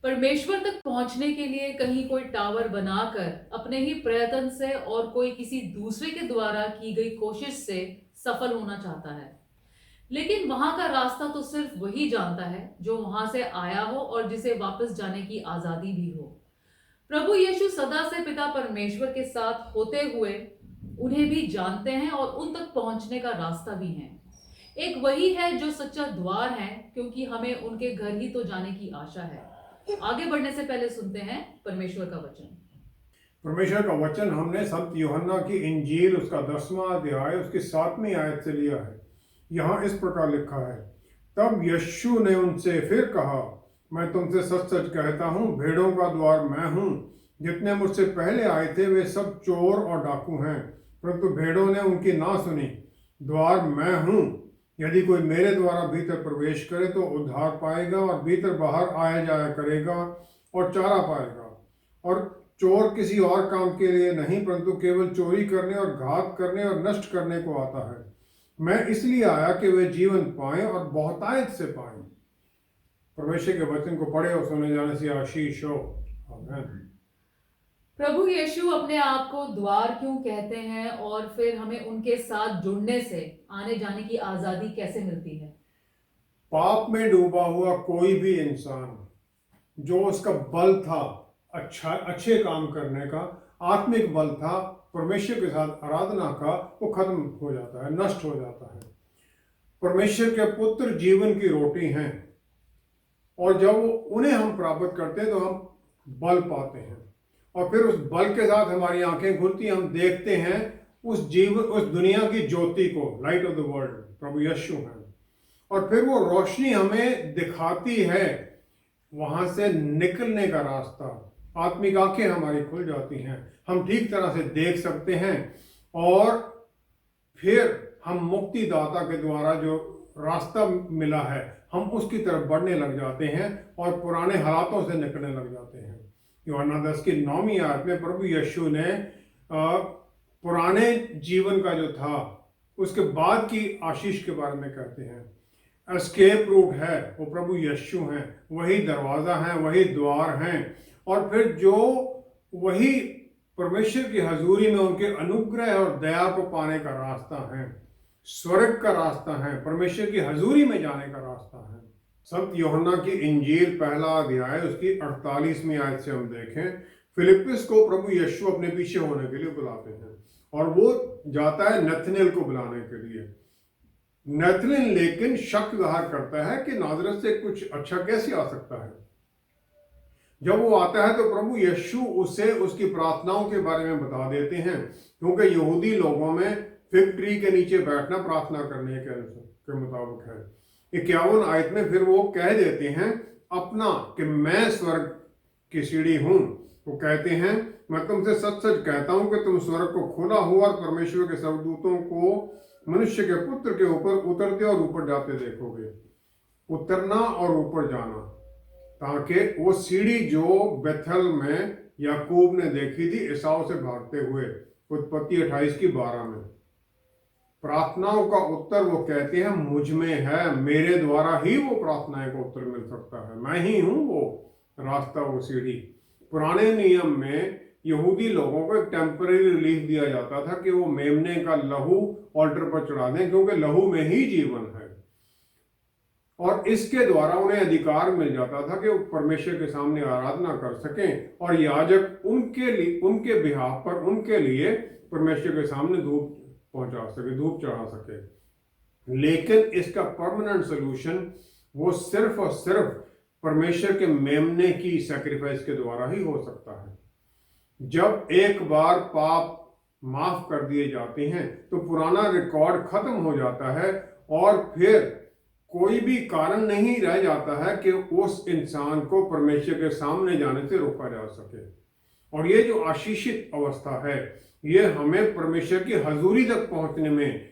परमेश्वर तक पहुंचने के लिए कहीं कोई टावर बनाकर अपने ही प्रयत्न से और कोई किसी दूसरे के द्वारा की गई कोशिश से सफल होना चाहता है। लेकिन वहां का रास्ता तो सिर्फ वही जानता है जो वहां से आया हो और जिसे वापस जाने की आजादी भी हो। प्रभु यीशु सदा से पिता परमेश्वर के साथ होते हुए उन्हें भी जानते हैं और उन तक पहुंचने का रास्ता भी है। एक वही है जो सच्चा द्वार है, क्योंकि हमें उनके घर ही तो जाने की आशा है। आगे बढ़ने से पहले सुनते हैं परमेश्वर का वचन। परमेश्वर का वचन हमने संत यूहन्ना की इंजील उसका 10वां अध्याय उसकी 7वीं आयत से लिया है। यहाँ इस प्रकार लिखा है, तब यीशु ने उनसे फिर कहा, मैं तुमसे सच सच कहता हूँ, भेड़ों का द्वार मैं हूँ। जितने मुझसे पहले आए थे वे सब चोर और डाकू हैं, परंतु भेड़ों ने उनकी ना सुनी। द्वार मैं हूँ। यदि कोई मेरे द्वारा भीतर प्रवेश करे तो उद्धार पाएगा और भीतर बाहर आया जाया करेगा और चारा पाएगा। और चोर किसी और काम के लिए नहीं, परंतु केवल चोरी करने और घात करने और नष्ट करने को आता है। मैं इसलिए आया कि वे जीवन पाएं और बहुतायत से पाएं। परमेश्वर के वचन को पढ़े और सुने जाने से आशीष हो। आमीन। प्रभु यीशु अपने आप को द्वार क्यों कहते हैं और फिर हमें उनके साथ जुड़ने से आने जाने की आजादी कैसे मिलती है? पाप में डूबा हुआ कोई भी इंसान, जो उसका बल था अच्छे काम करने का, आत्मिक बल था परमेश्वर के साथ आराधना का, वो खत्म हो जाता है, नष्ट हो जाता है। परमेश्वर के पुत्र जीवन की रोटी हैं, और जब उन्हें हम प्राप्त करते हैं तो हम बल पाते हैं, और फिर उस बल के साथ हमारी आंखें खुलती हैं, हम देखते हैं उस दुनिया की ज्योति को, लाइट ऑफ द वर्ल्ड प्रभु यीशु हैं। और फिर वो रोशनी हमें दिखाती है वहां से निकलने का रास्ता। आत्मिक आंखें हमारी खुल जाती हैं, हम ठीक तरह से देख सकते हैं, और फिर हम मुक्तिदाता के द्वारा जो रास्ता मिला है हम उसकी तरफ बढ़ने लग जाते हैं और पुराने हालातों से निकलने लग जाते हैं। यूहन्ना 10 की 9वीं आयत में प्रभु यीशु ने पुराने जीवन का जो था उसके बाद की आशीष के बारे में कहते हैं। एस्केप रूट है वो प्रभु यीशु हैं, वही दरवाज़ा है, वही द्वार हैं, और फिर जो वही परमेश्वर की हजूरी में उनके अनुग्रह और दया को पाने का रास्ता है, स्वर्ग का रास्ता है, परमेश्वर की हजूरी में जाने का रास्ता है। संत यूहन्ना की इंजील पहला अध्याय उसकी 48वीं आयत से हम देखें, फिलिप्पुस को प्रभु यीशु अपने पीछे होने के लिए बुलाते हैं और वो जाता है नथनएल को बुलाने के लिए। नथनएल लेकिन शक जाहिर करता है कि नाजरत से कुछ अच्छा कैसे आ सकता है। जब वो आता है तो प्रभु यीशु उसे उसकी प्रार्थनाओं के बारे में बता देते हैं, क्योंकि यहूदी लोगों में फिग ट्री के नीचे बैठना प्रार्थना करने के मुताबिक है। 51 आयत में फिर वो कह देते हैं अपना कि मैं स्वर्ग की सीढ़ी हूं। वो कहते हैं, मैं तुमसे सच सच कहता हूं कि तुम स्वर्ग को खुला हुआ और परमेश्वर के स्वर्गदूतों को मनुष्य के पुत्र के ऊपर उतरते और ऊपर जाते देखोगे। उतरना और ऊपर जाना, ताकि वो सीढ़ी जो बेथल में याकूब ने देखी थी एसाव से भागते हुए, उत्पत्ति 28 की 12 में, प्रार्थनाओं का उत्तर वो कहते हैं मुझ में है, मेरे द्वारा ही वो प्रार्थनाएं का उत्तर मिल सकता है, मैं ही हूं वो रास्ता, वो सीढ़ी। पुराने नियम में यहूदी लोगों को एक टेम्पररी रिलीफ दिया जाता था कि वो मेमने का लहू ऑल्टर पर चढ़ा दें, क्योंकि लहू में ही जीवन है, और इसके द्वारा उन्हें अधिकार मिल जाता था कि वो परमेश्वर के सामने आराधना कर सकें और याजक उनके लिए, उनके बिहाफ पर, उनके लिए परमेश्वर के सामने धूप पहुंचा सके, धूप चढ़ा सके। लेकिन इसका परमानेंट सोल्यूशन वो सिर्फ और सिर्फ परमेश्वर के मेमने की सैक्रिफाइस के द्वारा ही हो सकता है। जब एक बार पाप माफ कर दिए जाते हैं तो पुराना रिकॉर्ड खत्म हो जाता है और फिर कोई भी कारण नहीं रह जाता है कि उस इंसान को परमेश्वर के सामने जाने से रोका जा सके। और ये जो आशीषित अवस्था है ये हमें परमेश्वर की हजूरी तक पहुंचने में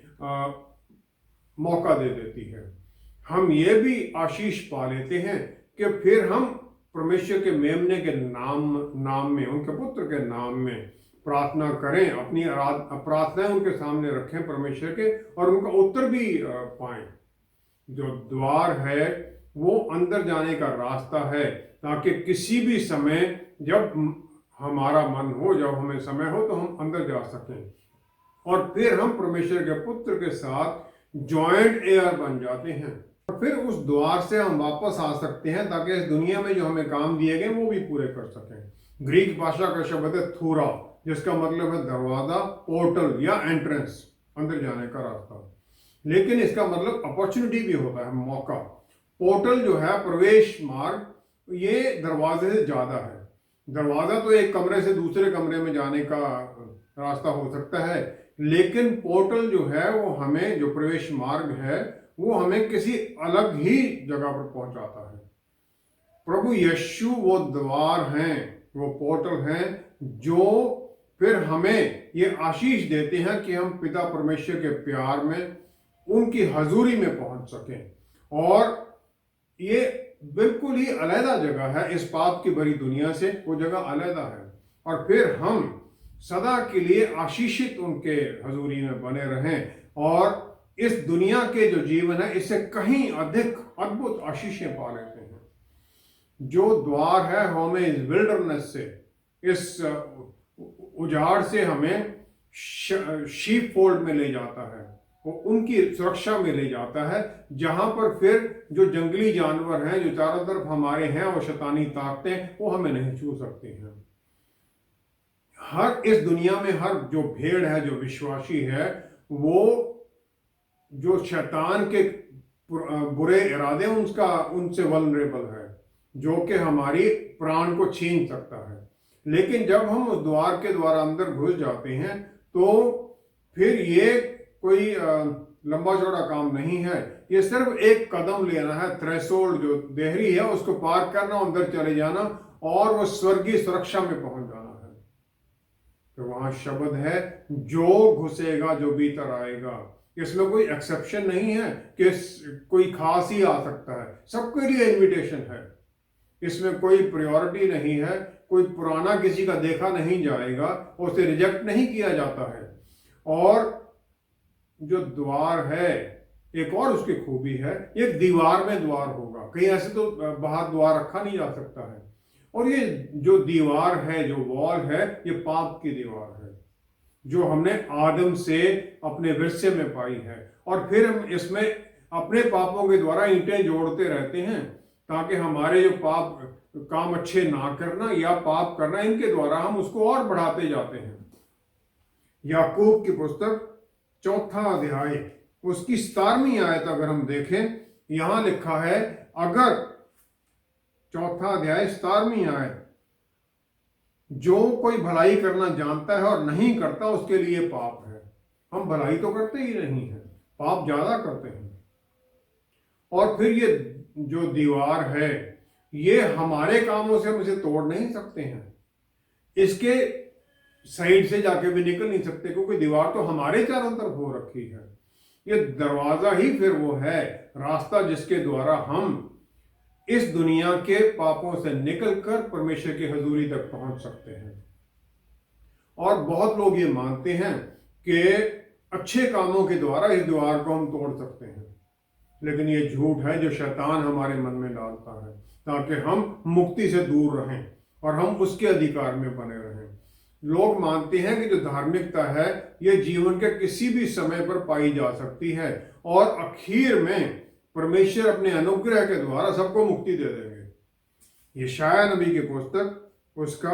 मौका दे देती है। हम ये भी आशीष पा लेते हैं कि फिर हम परमेश्वर के मेमने के नाम में, उनके पुत्र के नाम में प्रार्थना करें, अपनी प्रार्थनाएं उनके सामने रखें परमेश्वर के, और उनका उत्तर भी पाएं। जो द्वार है वो अंदर जाने का रास्ता है, ताकि किसी भी समय जब हमारा मन हो, जब हमें समय हो, तो हम अंदर जा सकें और फिर हम परमेश्वर के पुत्र के साथ जॉइंट एयर बन जाते हैं और फिर उस द्वार से हम वापस आ सकते हैं ताकि इस दुनिया में जो हमें काम दिए गए वो भी पूरे कर सकें। ग्रीक भाषा का शब्द है थूरा, जिसका मतलब है दरवाजा, पोर्टल या एंट्रेंस, अंदर जाने का रास्ता। लेकिन इसका मतलब अपॉर्चुनिटी भी होता है, मौका। पोर्टल जो है प्रवेश मार्ग, ये दरवाजे से ज्यादा है। दरवाजा तो एक कमरे से दूसरे कमरे में जाने का रास्ता हो सकता है, लेकिन पोर्टल जो है वो हमें, जो प्रवेश मार्ग है, वो हमें किसी अलग ही जगह पर पहुंचाता है। प्रभु यीशु वो द्वार हैं, वो पोर्टल हैं जो फिर हमें ये आशीष देते हैं कि हम पिता परमेश्वर के प्यार में, उनकी हजूरी में पहुंच सकें। और ये बिल्कुल ही अलग जगह है इस पाप की भरी दुनिया से, वो जगह अलग है। और फिर हम सदा के लिए आशीषित उनके हजूरी में बने रहें और इस दुनिया के जो जीवन है इससे कहीं अधिक अद्भुत आशीषें पा लेते हैं। जो द्वार है हमें इस विल्डरनेस से, इस उजाड़ से हमें शीप फोल्ड में ले जाता है, वो उनकी सुरक्षा में ले जाता है, जहां पर फिर जो जंगली जानवर हैं, जो चारों तरफ हमारे हैं और शैतानी ताकतें, वो हमें नहीं छू सकती हैं। हर इस दुनिया में हर जो भेड़ है, जो विश्वासी है, वो जो शैतान के बुरे इरादे उनसे वल्नरेबल है, जो कि हमारी प्राण को छीन सकता है। लेकिन जब हम उस द्वार के द्वारा अंदर घुस जाते हैं तो फिर ये कोई लंबा चौड़ा काम नहीं है, ये सिर्फ एक कदम लेना है, थ्रेशोल्ड जो देहरी है उसको पार करना, अंदर चले जाना और वो स्वर्गीय सुरक्षा में पहुंच जाना है। तो वहां शब्द है, जो घुसेगा जो भीतर आएगा। इसमें कोई एक्सेप्शन नहीं है कि कोई खास ही आ सकता है, सबके लिए इनविटेशन है। इसमें कोई प्रायोरिटी नहीं है, कोई पुराना किसी का देखा नहीं जाएगा, उसे रिजेक्ट नहीं किया जाता है। और जो द्वार है, एक और उसकी खूबी है, एक दीवार में द्वार होगा, कहीं ऐसे तो बाहर द्वार रखा नहीं जा सकता है। और ये जो दीवार है, जो वॉल है, ये पाप की दीवार है जो हमने आदम से अपने विरसे में पाई है। और फिर हम इसमें अपने पापों के द्वारा ईंटें जोड़ते रहते हैं ताकि हमारे जो पाप काम अच्छे ना करना या पाप करना, इनके द्वारा हम उसको और बढ़ाते जाते हैं। याकूब की पुस्तक 4 अध्याय उसकी 17वीं आयत अगर हम देखें, यहां लिखा है, अगर 4 अध्याय 17वीं आयत, जो कोई भलाई करना जानता है और नहीं करता उसके लिए पाप है। हम भलाई तो करते ही नहीं है, पाप ज्यादा करते हैं। और फिर ये जो दीवार है, ये हमारे कामों से हम इसे तोड़ नहीं सकते हैं, इसके साइड से जाके भी निकल नहीं सकते, क्योंकि दीवार तो हमारे चारों तरफ हो रखी है। ये दरवाजा ही फिर वो है, रास्ता जिसके द्वारा हम इस दुनिया के पापों से निकलकर परमेश्वर की हजूरी तक पहुंच सकते हैं। और बहुत लोग ये मानते हैं कि अच्छे कामों के द्वारा इस द्वार को हम तोड़ सकते हैं, लेकिन ये झूठ है जो शैतान हमारे मन में डालता है ताकि हम मुक्ति से दूर रहें और हम उसके अधिकार में बने रहें। लोग मानते हैं कि जो धार्मिकता है ये जीवन के किसी भी समय पर पाई जा सकती है और आखिर में परमेश्वर अपने अनुग्रह के द्वारा सबको मुक्ति दे देंगे। यशाया नबी की पुस्तक उसका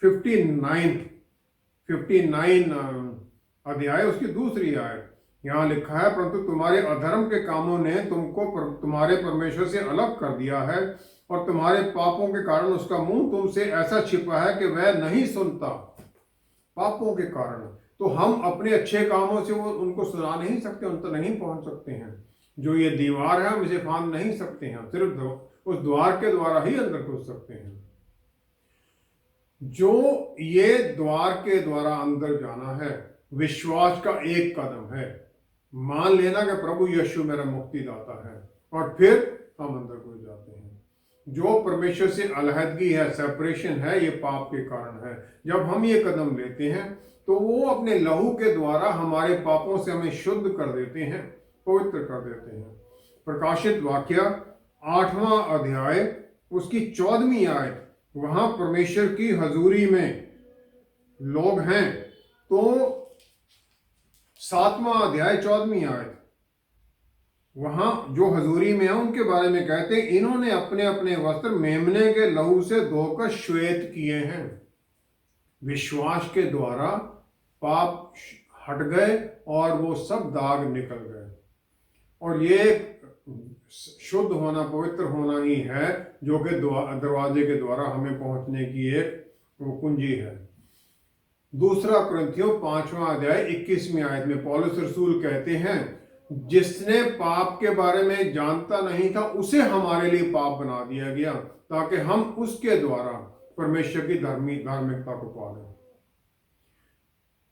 59 अध्याय उसकी 2री आयत, यहाँ लिखा है, परंतु तुम्हारे अधर्म के कामों ने तुमको तुम्हारे परमेश्वर से अलग कर दिया है और तुम्हारे पापों के कारण उसका मुंह तुमसे ऐसा छिपा है कि वह नहीं सुनता। पापों के कारण तो हम अपने अच्छे कामों से वो उनको सुना नहीं सकते, उन तक नहीं पहुंच सकते हैं। जो ये दीवार है हम इसे फांद नहीं सकते हैं, सिर्फ उस द्वार के द्वारा ही अंदर घुस सकते हैं। जो ये द्वार के द्वारा अंदर जाना है, विश्वास का एक कदम है, मान लेना कि प्रभु यीशु मेरा मुक्तिदाता है, और फिर हम अंदर घुस जाते हैं। जो परमेश्वर से अलहदगी है, सेपरेशन है, ये पाप के कारण है। जब हम ये कदम लेते हैं तो वो अपने लहू के द्वारा हमारे पापों से हमें शुद्ध कर देते हैं, पवित्र कर देते हैं। प्रकाशित वाक्य 8वां अध्याय उसकी 14वीं आयत, वहां परमेश्वर की हजूरी में लोग हैं। तो 7वां अध्याय 14वीं आयत, वहां जो हजूरी में है उनके बारे में कहते हैं, इन्होंने अपने अपने वस्त्र मेमने के लहू से धोकर श्वेत किए हैं। विश्वास के द्वारा पाप हट गए और वो सब दाग निकल गए। और ये शुद्ध होना, पवित्र होना ही है जो कि दरवाजे के द्वारा हमें पहुंचने की एक वो कुंजी है। दूसरा कुरिन्थियों 5वां अध्याय 21वीं आयत में पौलुस रसूल कहते हैं, जिसने पाप के बारे में जानता नहीं था उसे हमारे लिए पाप बना दिया गया, ताकि हम उसके द्वारा परमेश्वर की धार्मिकता को पालें।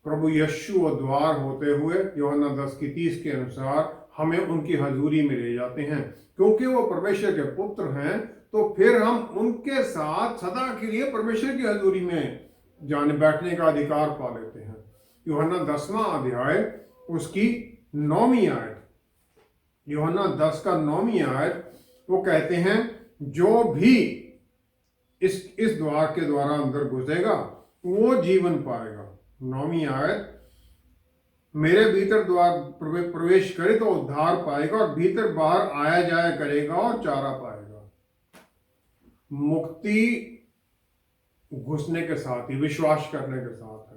प्रभु यीशु वो द्वार होते हुए यूहन्ना 10:30 के अनुसार हमें उनकी हजूरी में ले जाते हैं। क्योंकि वो परमेश्वर के पुत्र हैं, तो फिर हम उनके साथ सदा के लिए परमेश्वर की हजूरी में जाने बैठने का अधिकार पा लेते हैं। यूहन्ना 10वां अध्याय उसकी 9वीं आयत, यूहन्ना 10 का 9वीं आयत, वो कहते हैं, जो भी इस द्वार के द्वारा अंदर घुसेगा वो जीवन पाएगा। 9वीं आयत, मेरे भीतर द्वार प्रवेश करे तो उद्धार पाएगा और भीतर बाहर आया जाया करेगा और चारा पाएगा। मुक्ति घुसने के साथ ही, विश्वास करने के साथ है।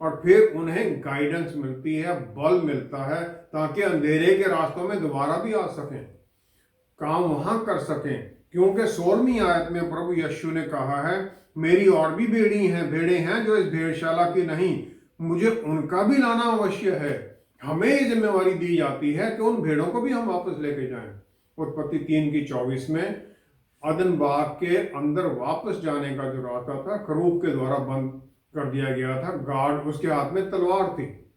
और फिर उन्हें गाइडेंस मिलती है, बल मिलता है, ताकि अंधेरे के रास्तों में दोबारा भी आ सकें, काम वहां कर सकें। क्योंकि 16वीं आयत में प्रभु यीशु ने कहा है, मेरी और भी भेड़ें हैं जो इस भेड़शाला की नहीं, मुझे उनका भी लाना अवश्य है। हमें ये जिम्मेवारी दी जाती है कि उन भेड़ों को भी हम वापस लेके जाएं। उत्पत्ति 3:24 में अदन बाग के अंदर वापस जाने का जो रास्ता था खरूब के द्वारा बंद कर दिया गया था। गार्ड, उसके हाथ में तलवार थी,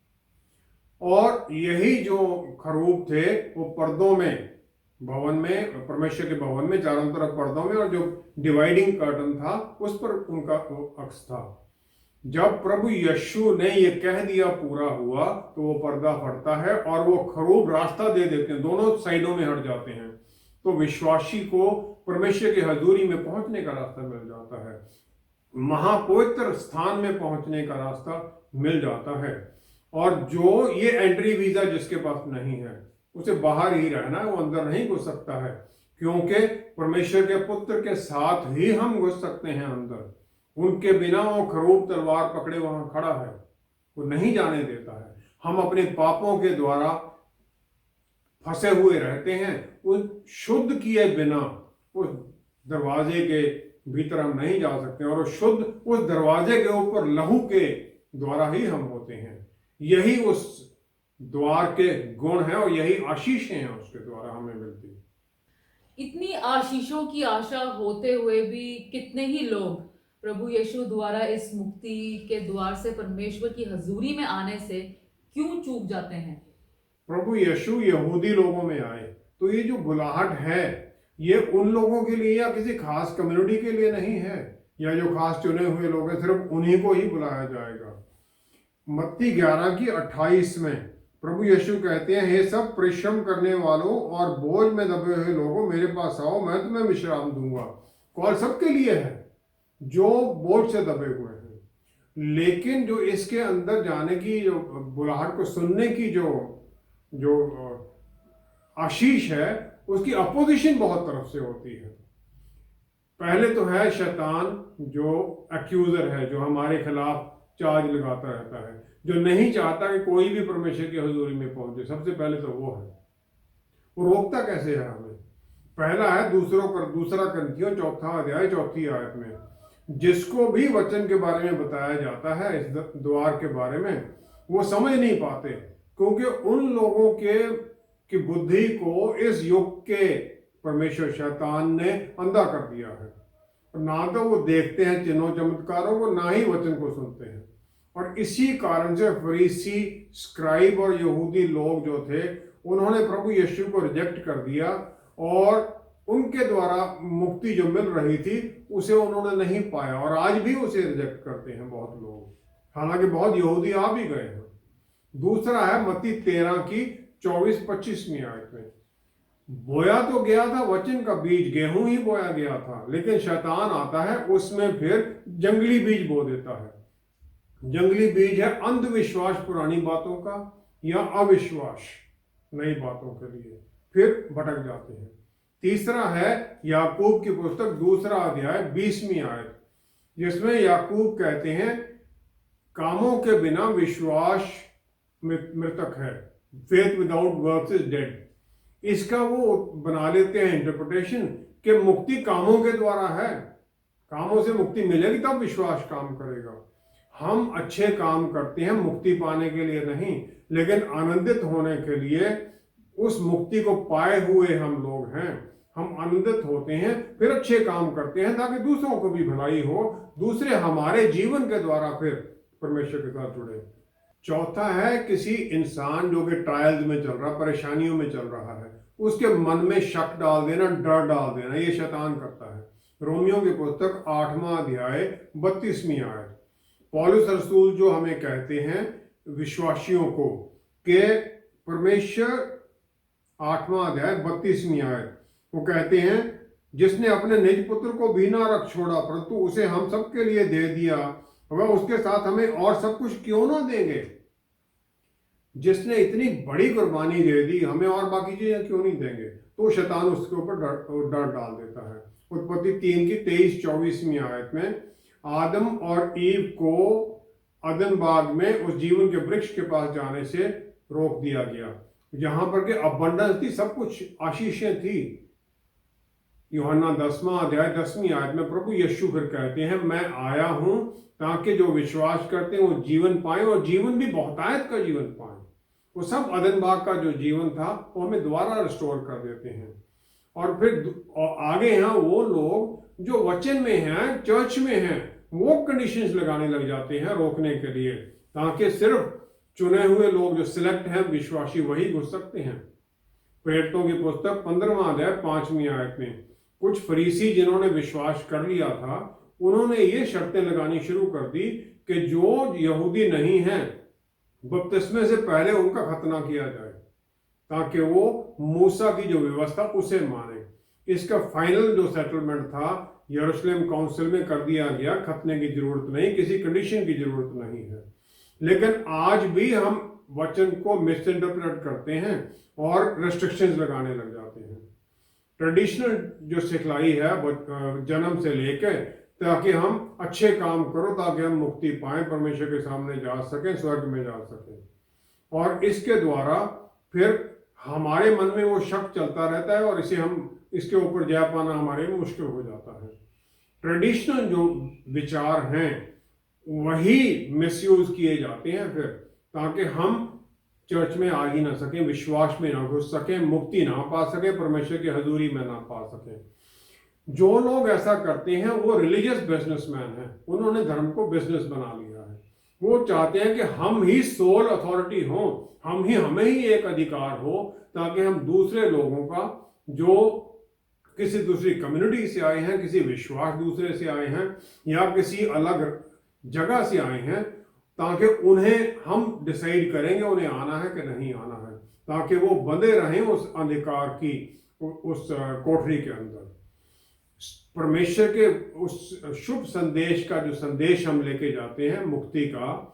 और यही जो खरूब थे वो पर्दों में, भवन में, परमेश्वर के भवन में चारों तरफ पर्दों में, और जो डिवाइडिंग कर्टन था उस पर उनका अक्स था। जब प्रभु यीशु ने ये कह दिया पूरा हुआ, तो वो पर्दा फटता है और वो खरूब रास्ता दे देते हैं, दोनों साइडों में हट जाते हैं। तो विश्वासी को परमेश्वर की हजूरी में पहुंचने का रास्ता मिल जाता है, महापवित्र स्थान में पहुंचने का रास्ता मिल जाता है। और जो ये एंट्री वीजा जिसके पास नहीं है उसे बाहर ही रहना है, वो अंदर नहीं घुस सकता है। क्योंकि परमेश्वर के पुत्र के साथ ही हम घुस सकते हैं अंदर। उनके बिना वो खरूब तलवार पकड़े वहां खड़ा है, वो नहीं जाने देता है। हम अपने पापों के द्वारा फंसे हुए रहते हैं, उस शुद्ध किए बिना उस दरवाजे के भीतर हम नहीं जा सकते। और शुद्ध उस दरवाजे के ऊपर लहू के द्वारा ही हम होते हैं। यही उस द्वार के गुण है और यही आशीषें हैं उसके द्वारा हमें मिलती है। इतनी आशीषों की आशा होते हुए भी कितने ही लोग प्रभु यीशु द्वारा इस मुक्ति के द्वार से परमेश्वर की हजूरी में आने से क्यों चूक जाते हैं। प्रभु यीशु यहूदी लोगों में आए, तो ये जो बुलाहट है ये उन लोगों के लिए या किसी खास कम्युनिटी के लिए नहीं है, या जो खास चुने हुए लोग हैं सिर्फ उन्हीं को ही बुलाया जाएगा। मत्ती 11:28 में प्रभु यीशु कहते हैं, हे सब परिश्रम करने वालों और बोझ में दबे हुए लोगों, मेरे पास आओ, मैं तुम्हें विश्राम दूंगा। कॉल सबके लिए है जो बोझ से दबे हुए हैं। लेकिन जो इसके अंदर जाने की, जो बुलाहट को सुनने की जो आशीष है, उसकी अपोजिशन बहुत तरफ से होती है। पहले तो है शैतान जो एक्यूजर है, जो हमारे खिलाफ चार्ज लगाता रहता है, जो नहीं चाहता कि कोई भी परमेश्वर की हजूरी में पहुंचे। सबसे पहले तो वो है। वो रोकता कैसे है हमें? पहला है दूसरा कुरिन्थियों 4 अध्याय 4 आयत में, जिसको भी वचन के बारे में बताया जाता है, इस द्वार के बारे में, वो समझ नहीं पाते, क्योंकि उन लोगों की बुद्धि को इस युग के परमेश्वर शैतान ने अंधा कर दिया है। ना तो वो देखते हैं चिन्हों चमत्कारों को, ना ही वचन को सुनते हैं। और इसी कारण से फरीसी, स्क्राइब और यहूदी लोग जो थे, उन्होंने प्रभु यीशु को रिजेक्ट कर दिया, और उनके द्वारा मुक्ति जो मिल रही थी उसे उन्होंने नहीं पाया, और आज भी उसे रिजेक्ट करते हैं बहुत लोग, हालांकि बहुत यहूदी आ भी गए हैं। दूसरा है मत्ती 13:24-25 आयत में, बोया तो गया था वचन का बीज, गेहूं ही बोया गया था, लेकिन शैतान आता है उसमें फिर जंगली बीज बो देता है। जंगली बीज है अंधविश्वास पुरानी बातों का, या अविश्वास नई बातों के लिए, फिर भटक जाते हैं। तीसरा है याकूब की पुस्तक 2 अध्याय 20वीं आयत, जिसमें याकूब कहते हैं कामों के बिना विश्वास मृतक है, faith without works is dead. इसका वो बना लेते हैं इंटरप्रिटेशन कि मुक्ति कामों के द्वारा है, कामों से मुक्ति मिलेगी तब विश्वास काम करेगा। हम अच्छे काम करते हैं मुक्ति पाने के लिए नहीं, लेकिन आनंदित होने के लिए। उस मुक्ति को पाए हुए हम लोग हैं, हम आनंदित होते हैं, फिर अच्छे काम करते हैं ताकि दूसरों को भी भलाई हो, दूसरे हमारे जीवन के द्वारा फिर परमेश्वर के साथ जुड़े। चौथा है किसी इंसान जो कि ट्रायल्स में चल रहा, परेशानियों में चल रहा है, उसके मन में शक डाल देना, डर डाल देना, ये शैतान करता है। रोमियो की पुस्तक 8वां अध्याय 32वीं आयत, पौलुस रसूल जो हमें कहते हैं विश्वासियों को कि परमेश्वर 8वां अध्याय 32वीं आयत, वो कहते हैं जिसने अपने निज पुत्र को भी ना रख छोड़ा परंतु उसे हम सबके लिए दे दिया, वह उसके साथ हमें और सब कुछ क्यों ना देंगे। जिसने इतनी बड़ी कुर्बानी दे दी, हमें और बाकी चीजें क्यों नहीं देंगे। तो शैतान उसके ऊपर डर डाल देता है। उत्पत्ति 3 की 23-24वीं आयत में आदम और ईव को अदन बाग में उस जीवन के वृक्ष के पास जाने से रोक दिया गया, जहां पर के अबंडेंस थी, सब कुछ आशीषें थी। यूहन्ना 10वां अध्याय 10वीं आयत में प्रभु यीशु फिर कहते हैं मैं आया हूं ताकि जो विश्वास करते हैं वो जीवन पाए, और जीवन भी बहुतायत का जीवन पाए। वो सब अदन बाग का जो जीवन था वो हमें दोबारा रिस्टोर कर देते हैं। और फिर आगे हैं वो लोग जो वचन में हैं, चर्च में हैं, वो कंडीशंस लगाने लग जाते हैं रोकने के लिए, ताकि सिर्फ चुने हुए लोग जो सिलेक्ट हैं विश्वासी वही घुस सकते हैं। प्रेरितों की पुस्तक 15वां अध्याय 5वीं आयत में कुछ फरीसी जिन्होंने विश्वास कर लिया था, उन्होंने ये शर्तें लगानी शुरू कर दी कि जो यहूदी नहीं हैं बपतिस्मे से पहले उनका खतना किया जाए, ताकि वो मूसा की जो व्यवस्था उसे माने। इसका फाइनल जो सेटलमेंट था यरूशलेम काउंसिल में कर दिया गया, खतने की जरूरत नहीं, किसी कंडीशन की जरूरत नहीं है। लेकिन आज भी हम वचन को मिस इंटरप्रेट करते हैं और रेस्ट्रिक्शंस लगाने लग जाते हैं। ट्रेडिशनल जो सिखलाई है जन्म से लेकर, ताकि हम अच्छे काम करो, ताकि हम मुक्ति पाएं, परमेश्वर के सामने जा सकें, स्वर्ग में जा सकें। और इसके द्वारा फिर हमारे मन में वो शक चलता रहता है और इसके ऊपर जय पाना हमारे लिए मुश्किल हो जाता है। ट्रेडिशनल जो विचार हैं वही मिसयूज किए जाते हैं फिर, ताकि हम चर्च में आ ही ना सकें, विश्वास में ना घुस सकें, मुक्ति ना पा सकें, परमेश्वर की हजूरी में ना पा सकें। जो लोग ऐसा करते हैं वो रिलीजियस बिजनेसमैन हैं, उन्होंने धर्म को बिजनेस बना लिया है। वो चाहते हैं कि हम ही सोल अथॉरिटी हों, हमें ही एक अधिकार हो, ताकि हम दूसरे लोगों का जो किसी दूसरी कम्युनिटी से आए हैं, किसी विश्वास दूसरे से आए हैं, या किसी अलग जगह से आए हैं, ताकि उन्हें हम डिसाइड करेंगे उन्हें आना है कि नहीं आना है, ताकि वो बंधे रहें उस अधिकार की उस कोठरी के अंदर। परमेश्वर के उस शुभ संदेश का जो संदेश हम लेके जाते हैं मुक्ति का,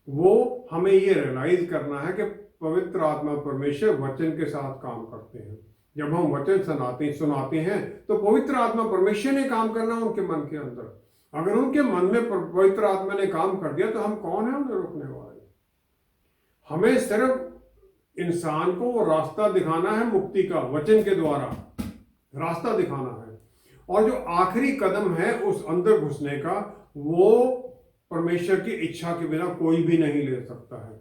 वो हमें ये रियलाइज करना है कि पवित्र आत्मा परमेश्वर वचन के साथ काम करते हैं। जब हम वचन सुनाते हैं तो पवित्र आत्मा परमेश्वर ने काम करना उनके मन के अंदर। अगर उनके मन में पवित्र आत्मा ने काम कर दिया तो हम कौन है उन्हें रोकने वाले। हमें सिर्फ इंसान को वो रास्ता दिखाना है मुक्ति का, वचन के द्वारा रास्ता दिखाना है। और जो आखिरी कदम है उस अंदर घुसने का, वो परमेश्वर की इच्छा के बिना कोई भी नहीं ले सकता है।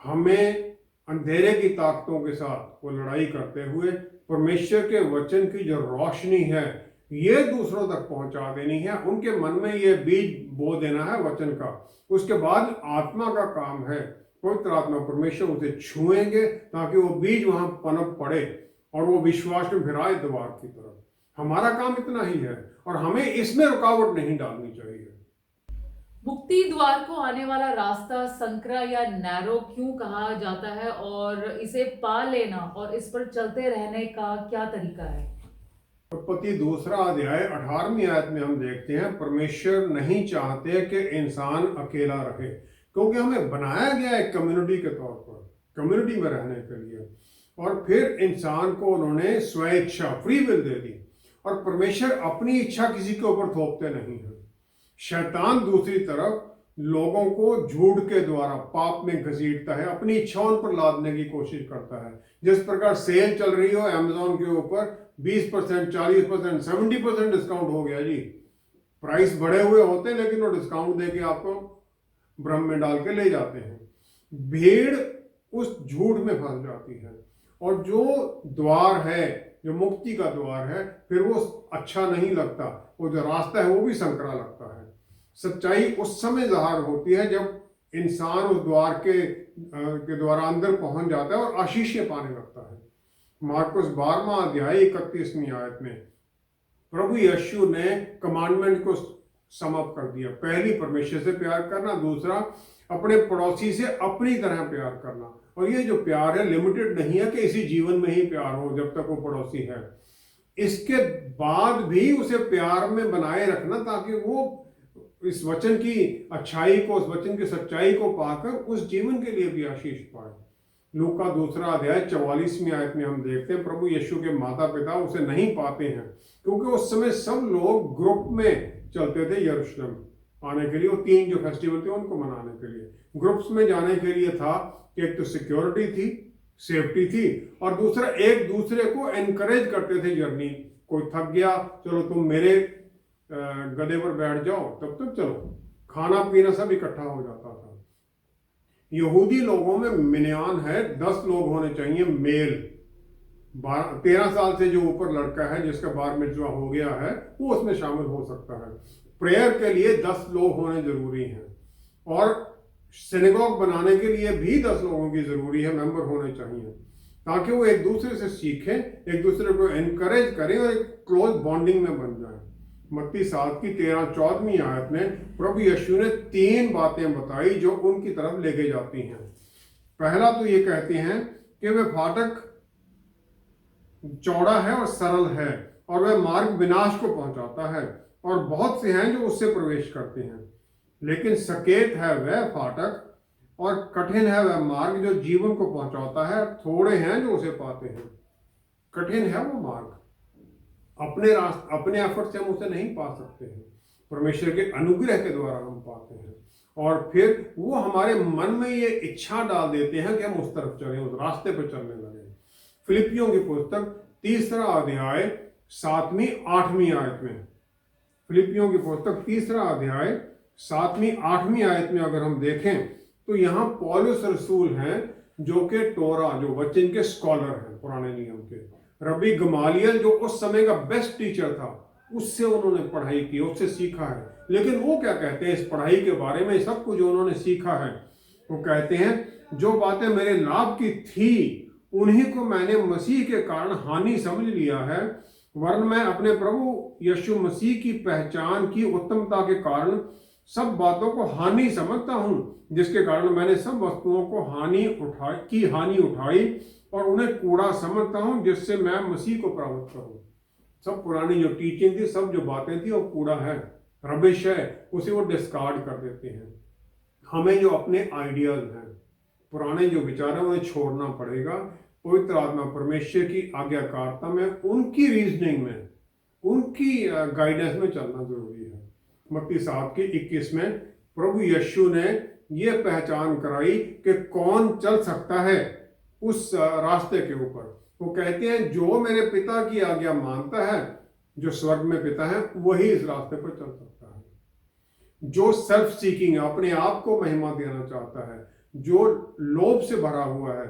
हमें अंधेरे की ताकतों के साथ वो लड़ाई करते हुए परमेश्वर के वचन की जो रोशनी है ये दूसरों तक पहुंचा देनी है। उनके मन में ये बीज बो देना है वचन का। उसके बाद आत्मा का काम है, पवित्र आत्मा परमेश्वर उसे छुएंगे ताकि वो बीज वहां पनप पड़े और वो विश्वास में फिराए द्वार की तरफ। हमारा काम इतना ही है और हमें इसमें रुकावट नहीं डालनी चाहिए। मुक्ति द्वार को आने वाला रास्ता संकरा या नैरो क्यों कहा जाता है और इसे पा लेना और इस पर चलते रहने का क्या तरीका है? उत्पत्ति दूसरा अध्याय 18वीं आयत में हम देखते हैं परमेश्वर नहीं चाहते कि इंसान अकेला रहे, क्योंकि हमें बनाया गया है कम्युनिटी के तौर पर, कम्युनिटी में रहने के लिए। और फिर इंसान को उन्होंने स्वेच्छा फ्री विल दे दी, और परमेश्वर अपनी इच्छा किसी के ऊपर थोपते नहीं है। शैतान दूसरी तरफ लोगों को झूठ के द्वारा पाप में घसीटता है, अपनी इच्छाओं पर लादने की कोशिश करता है। जिस प्रकार सेल चल रही हो अमेजोन के ऊपर 20%, 40%, 70% डिस्काउंट हो गया जी। प्राइस बढ़े हुए होते हैं लेकिन वो डिस्काउंट देके आपको भ्रम में डाल के ले जाते हैं। भीड़ उस झूठ में फंस जाती है, और जो द्वार है, जो मुक्ति का द्वार है, फिर वो अच्छा नहीं लगता। वो जो रास्ता है वो भी संकरा लगता है। सच्चाई उस समय ज़ाहिर होती है जब इंसान उस द्वार के द्वारा अंदर पहुंच जाता है और आशीषें पाने लगता है। मार्कुस 12वां अध्याय 31वीं आयत में प्रभु यीशु ने कमांडमेंट को समाप्त कर दिया। पहली परमेश्वर से प्यार करना, दूसरा अपने पड़ोसी से अपनी तरह प्यार करना। और ये जो प्यार है लिमिटेड नहीं है कि इसी जीवन में ही प्यार हो जब तक वो पड़ोसी है, इसके बाद भी उसे प्यार में बनाए रखना, ताकि वो इस वचन की अच्छाई को, उस वचन की सच्चाई को पाकर उस जीवन के लिए भी आशीष पाए। लूका दूसरा अध्याय 44वीं आयत में हम देखते हैं प्रभु यीशु के माता पिता उसे नहीं पाते हैं, क्योंकि उस समय सब लोग ग्रुप में चलते थे यरूशलेम आने के लिए। वो 3 जो फेस्टिवल थे उनको मनाने के लिए ग्रुप्स में जाने के लिए था कि एक तो सिक्योरिटी थी, सेफ्टी थी, और दूसरा एक दूसरे को एनकरेज करते थे जर्नी। कोई थक गया, चलो तुम मेरे गधे पर बैठ जाओ, तब तक चलो। खाना पीना सब इकट्ठा हो जाता था। यहूदी लोगों में मिन्यान है 10 लोग होने चाहिए मेल। 13 साल से जो ऊपर लड़का है जिसका बार मिtzवा हो गया है वो उसमें शामिल हो सकता है। प्रेयर के लिए 10 लोग होने जरूरी हैं, और सिनेगॉग बनाने के लिए भी 10 लोगों की जरूरी है, मेंबर होने चाहिए, ताकि वो एक दूसरे से सीखें, एक दूसरे को एनकरेज करें और एक क्लोज बॉन्डिंग में बन जाए। मत्ती 7 की 13-14वीं आयत में प्रभु यीशु ने 3 बातें बताई जो उनकी तरफ लेके जाती हैं। पहला तो ये कहते हैं कि वह फाटक चौड़ा है और सरल है, और वह मार्ग विनाश को पहुंचाता है, और बहुत से हैं जो उससे प्रवेश करते हैं। लेकिन सकेत है वह फाटक और कठिन है वह मार्ग जो जीवन को पहुंचाता है, थोड़े हैं जो उसे पाते हैं। कठिन है वो मार्ग, अपने एफर्ट से हम उसे नहीं पा सकते हैं, परमेश्वर के अनुग्रह के द्वारा हम पाते हैं। और फिर वो हमारे मन में ये इच्छा डाल देते हैं कि हम उस तरफ चलें, उस रास्ते पर चलने लगे। फिलिपियों की पुस्तक 3रा अध्याय 7वीं-8वीं आयत में, फिलिपियों की पुस्तक 3रा अध्याय 7वीं-8वीं आयत में अगर हम देखें तो यहाँ पौलुस रसूल हैं जो कि टोरा, जो वचन के स्कॉलर हैं पुराने नियम के। रबी गमालियल जो उस समय का बेस्ट टीचर था, उससे उन्होंने पढ़ाई की, उससे सीखा है। लेकिन वो क्या कहते हैं इस पढ़ाई के बारे में, सब कुछ जो उन्होंने सीखा है, वो कहते हैं जो बातें मेरे लाभ की थी उन्हीं को मैंने मसीह के कारण हानि समझ लिया है, वरन मैं अपने प्रभु यीशु मसीह की पहचान की उत्तमता के कारण सब बातों को हानि समझता हूं, जिसके कारण मैंने सब वस्तुओं को हानि उठाई और उन्हें कूड़ा समझता हूं, जिससे मैं मसीह को प्राप्त करूं। सब पुरानी जो टीचिंग थी, सब जो बातें थी वो कूड़ा है, रबिश है, उसे वो डिस्कार्ड कर देते हैं। हमें जो अपने आइडियाज हैं, पुराने जो विचार हैं, उन्हें छोड़ना पड़ेगा। पवित्र आत्मा परमेश्वर की आज्ञाकारिता में, उनकी रीजनिंग में, उनकी गाइडेंस में चलना जरूरी है। मत्ती 7 की 21 में प्रभु यीशु ने यह पहचान कराई कि कौन चल सकता है उस रास्ते के ऊपर। वो कहते हैं जो मेरे पिता की आज्ञा मानता है, जो स्वर्ग में पिता है, वही इस रास्ते पर चल सकता है। जो सेल्फ सीकिंग, अपने आप को महिमा देना चाहता है, जो लोभ से भरा हुआ है,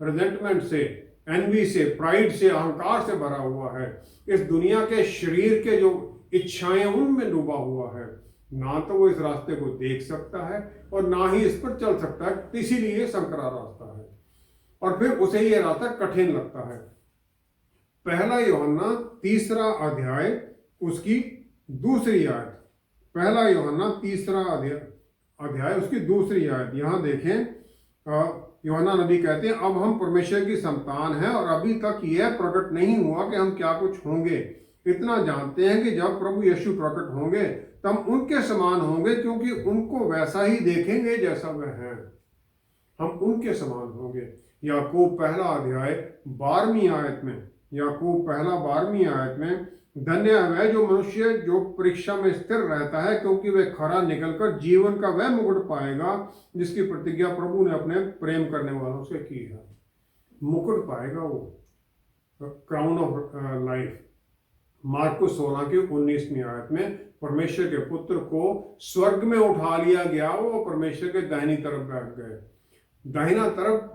रिजेंटमेंट से, एनवी से, प्राइड से, अहंकार से भरा हुआ है, इस दुनिया के शरीर के जो इच्छाएं उनमें डूबा हुआ है, ना तो वो इस रास्ते को देख सकता है और ना ही इस पर चल सकता है। इसीलिए ये संकरा रास्ता है, और फिर उसे ये रास्ता कठिन लगता है। पहला यूहन्ना 3रा अध्याय उसकी 2री आयत, पहला यूहन्ना 3 अध्याय उसकी 2 आयत, यहाँ देखें। यूहन्ना नबी कहते हैं, अब हम परमेश्वर की संतान हैं और अभी तक यह प्रकट नहीं हुआ कि हम क्या कुछ होंगे। इतना जानते हैं कि जब प्रभु यीशु प्रकट होंगे तब उनके समान होंगे, क्योंकि उनको वैसा ही देखेंगे जैसा वह है। हम उनके समान होंगे। याकूब पहला अध्याय 12वीं आयत में, याकूब पहला 12वीं आयत में, धन्य है वह जो मनुष्य जो परीक्षा में स्थिर रहता है, क्योंकि वह खरा निकलकर जीवन का वह मुकुट पाएगा जिसकी प्रतिज्ञा प्रभु ने अपने प्रेम करने वालों से की है। मुकुट पाएगा वो, क्राउन ऑफ लाइफ। मार्कुस 16 की 19वीं आयत में परमेश्वर के पुत्र को स्वर्ग में उठा लिया गया, वो परमेश्वर के दाहिनी तरफ बैठ गए। दाहिना तरफ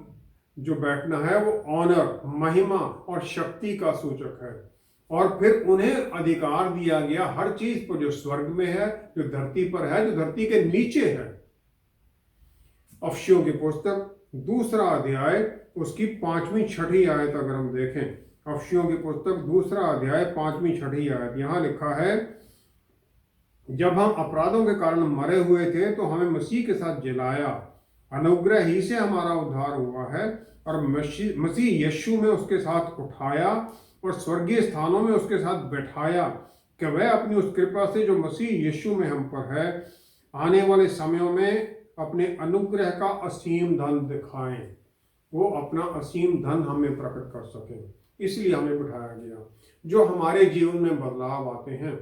जो बैठना है वो ऑनर, महिमा और शक्ति का सूचक है। और फिर उन्हें अधिकार दिया गया हर चीज पर, जो स्वर्ग में है, जो धरती पर है, जो धरती के नीचे है। अफसियों की पुस्तक 2 अध्याय उसकी 5वीं 6वीं आयत अगर हम देखें, अफसियों की पुस्तक 2 अध्याय 5वीं 6वीं आयत, यहाँ लिखा है, जब हम अपराधों के कारण मरे हुए थे तो हमें मसीह के साथ जिलाया, अनुग्रह ही से हमारा उद्धार हुआ है, और मसीह यीशु में उसके साथ उठाया और स्वर्गीय स्थानों में उसके साथ बैठाया, कि वह अपनी उस कृपा से जो मसीह यीशु में हम पर है, आने वाले समयों में अपने अनुग्रह का असीम धन दिखाएं। वो अपना असीम धन हमें प्रकट कर सकें, इसलिए हमें बिठाया गया। जो हमारे जीवन में बदलाव आते हैं,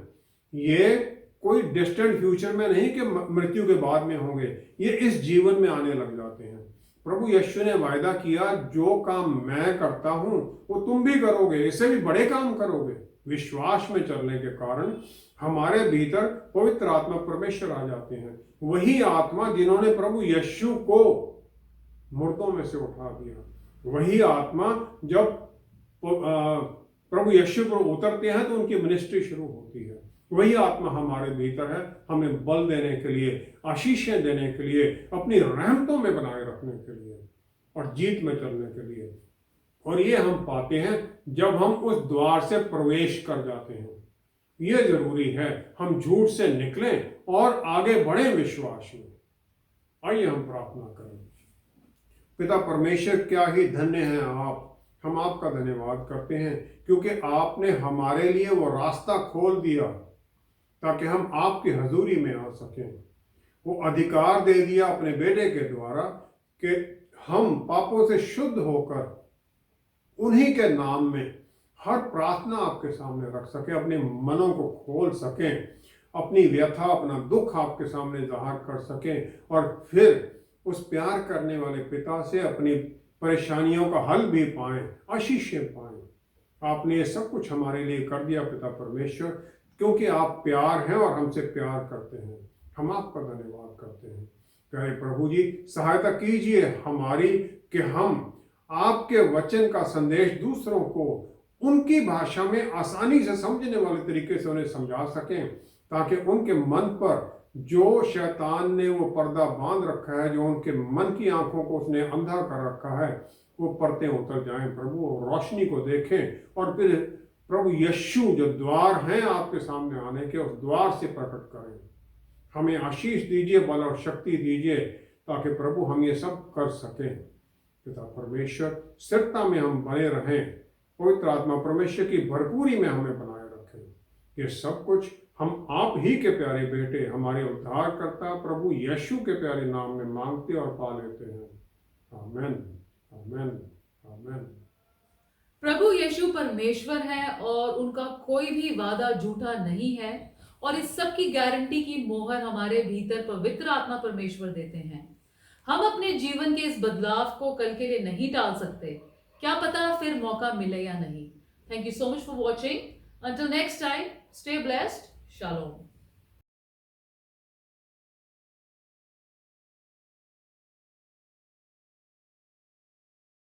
ये कोई डिस्टेंट फ्यूचर में नहीं कि मृत्यु के बाद में होंगे, ये इस जीवन में आने लग जाते हैं। प्रभु यीशु ने वायदा किया, जो काम मैं करता हूं वो तुम भी करोगे, इससे भी बड़े काम करोगे। विश्वास में चलने के कारण हमारे भीतर पवित्र आत्मा परमेश्वर आ जाते हैं। वही आत्मा जिन्होंने प्रभु यीशु को मुर्दों में से उठा दिया, वही आत्मा जब प्रभु यीशु पर उतरते हैं तो उनकी मिनिस्ट्री शुरू होती है। वही आत्मा हमारे भीतर है, हमें बल देने के लिए, आशीषें देने के लिए, अपनी रहमतों में बनाए रखने के लिए और जीत में चलने के लिए। और ये हम पाते हैं जब हम उस द्वार से प्रवेश कर जाते हैं। ये जरूरी है हम झूठ से निकलें और आगे बढ़ें विश्वास में। आइए हम प्रार्थना करें। पिता परमेश्वर, क्या ही धन्य हैं आप। हम आपका धन्यवाद करते हैं क्योंकि आपने हमारे लिए वो रास्ता खोल दिया ताकि हम आपकी हजूरी में आ सकें। वो अधिकार दे दिया अपने बेटे के द्वारा कि हम पापों से शुद्ध होकर उन्हीं के नाम में हर प्रार्थना आपके सामने रख सकें, अपने मनों को खोल सकें, अपनी व्यथा, अपना दुख आपके सामने जाहिर कर सकें और फिर उस प्यार करने वाले पिता से अपनी परेशानियों का हल भी पाएं, आशीषें पाएं। आपने ये सब कुछ हमारे लिए कर दिया पिता परमेश्वर, क्योंकि आप प्यार हैं और हमसे प्यार करते हैं। हम आपका धन्यवाद करते हैं। प्यारे प्रभु जी, सहायता कीजिए हमारी कि हम आपके वचन का संदेश दूसरों को उनकी भाषा में आसानी से समझने वाले तरीके से उन्हें समझा सकें, ताकि उनके मन पर जो शैतान ने वो पर्दा बांध रखा है, जो उनके मन की आंखों को उसने अंधा कर रखा है, वो परतें उतर जाएं प्रभु, रोशनी को देखें और फिर प्रभु यीशु जो द्वार हैं आपके सामने आने के, उस द्वार से प्रकट करें। हमें आशीष दीजिए, बल और शक्ति दीजिए ताकि प्रभु हम ये सब कर सकें। पिता परमेश्वर, स्थिरता में हम बने रहें, पवित्र आत्मा परमेश्वर की भरपूरी में हमें बनाए रखें। ये सब कुछ हम आप ही के प्यारे बेटे, हमारे उद्धारकर्ता प्रभु यीशु के प्यारे नाम में मांगते और पा लेते हैं। आमेन, आमेन, आमेन। प्रभु यीशु परमेश्वर है और उनका कोई भी वादा झूठा नहीं है, और इस सब की गारंटी की मोहर हमारे भीतर पवित्र आत्मा परमेश्वर देते हैं। हम अपने जीवन के इस बदलाव को कल के लिए नहीं टाल सकते, क्या पता फिर मौका मिले या नहीं। Thank you so much for watching. Until next time, stay blessed. Shalom.